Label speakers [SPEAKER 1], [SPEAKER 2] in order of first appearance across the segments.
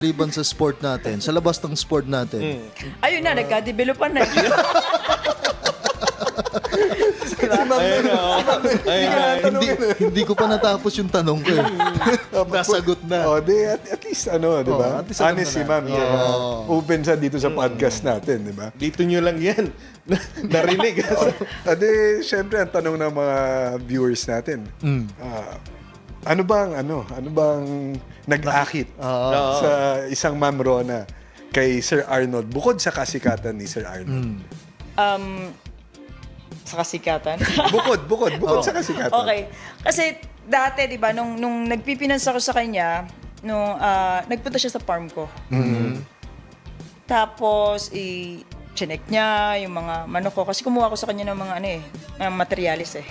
[SPEAKER 1] liban sa sport natin, sa labas ng sport natin.
[SPEAKER 2] Ayun na, nagka-developan na.
[SPEAKER 1] Hindi ko pa natapos yung tanong ko. Nasagot na.
[SPEAKER 3] At least di ba? Honest si ma'am. Open siya dito sa podcast natin, di ba?
[SPEAKER 4] Dito nyo lang yan. Narinig.
[SPEAKER 3] Siyempre, ang tanong ng mga viewers natin, ano bang nag-akit sa isang Ma'am Rona kay Sir Arnold, bukod sa kasikatan ni Sir Arnold?
[SPEAKER 2] Sa kasikatan?
[SPEAKER 3] Bukod sa kasikatan.
[SPEAKER 2] Okay. Kasi dati, di ba, nung nagpipinansa ko sa kanya, nagpunta siya sa farm ko. Tapos, chinek niya yung mga manok ko. Kasi kumuha ko sa kanya ng mga materialis eh.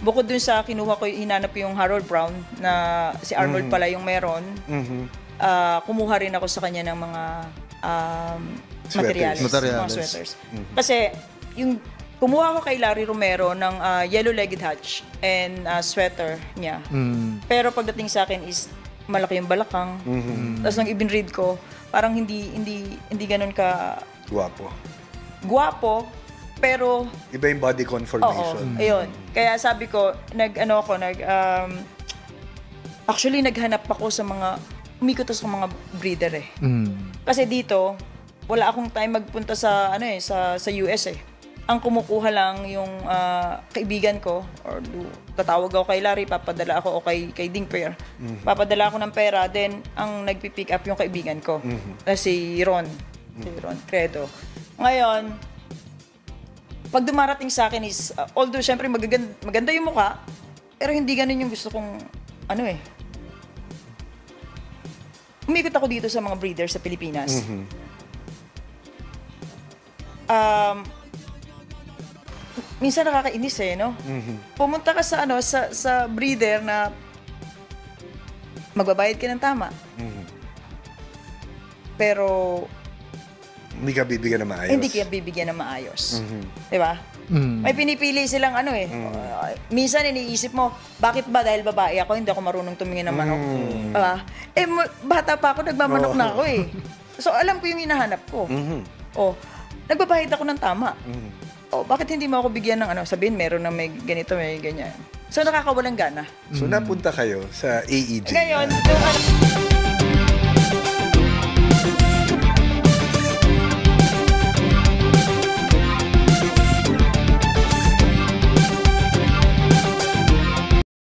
[SPEAKER 2] Bukod dun sa kinuha ko, hinanap yung Harold Brown, na si Arnold pala yung meron. Kumuha rin ako sa kanya ng mga materialis. Mga sweaters. Kasi, yung kumuha ko kay Larry Romero ng yellow-legged hatch and sweater niya. Pero pagdating sa akin is malaki yung balakang. Tapos nang ibinread ko, parang hindi ganun ka Guwapo, pero
[SPEAKER 3] iba yung body conformation.
[SPEAKER 2] Ayun. Kaya sabi ko, actually naghanap ako sa umikot ako sa mga breeder eh. Kasi dito, wala akong time magpunta sa sa US eh. Ang kumukuha lang yung kaibigan ko, or tatawag ako kay Larry, papadala ako o kay Ding Pair. Papadala ako ng pera, then ang nagpipick up yung kaibigan ko, si Ron Credo. Ngayon, pag dumarating sa akin is, although syempre maganda yung mukha, pero hindi ganun yung gusto kong, umikot ako dito sa mga breeder sa Pilipinas. Minsan nakakainis no? Pumunta ka sa sa breeder na magbabayad ka ng tama. Pero
[SPEAKER 3] hindi ka bibigyan ng maayos.
[SPEAKER 2] Hindi ka bibigyan ng maayos. Diba? May pinipili silang minsan iniisip mo, bakit ba dahil babae ako, hindi ako marunong tumingin ng manok? Diba? Bata pa ako, nagmamanok na ako eh. So alam ko yung hinahanap ko. Nagbabayad ako ng tama. Bakit hindi mo ako bigyan ng sabihin meron na may ganito, may ganyan. So nakakawalang gana.
[SPEAKER 3] So napunta kayo sa AEG.
[SPEAKER 2] Ngayon,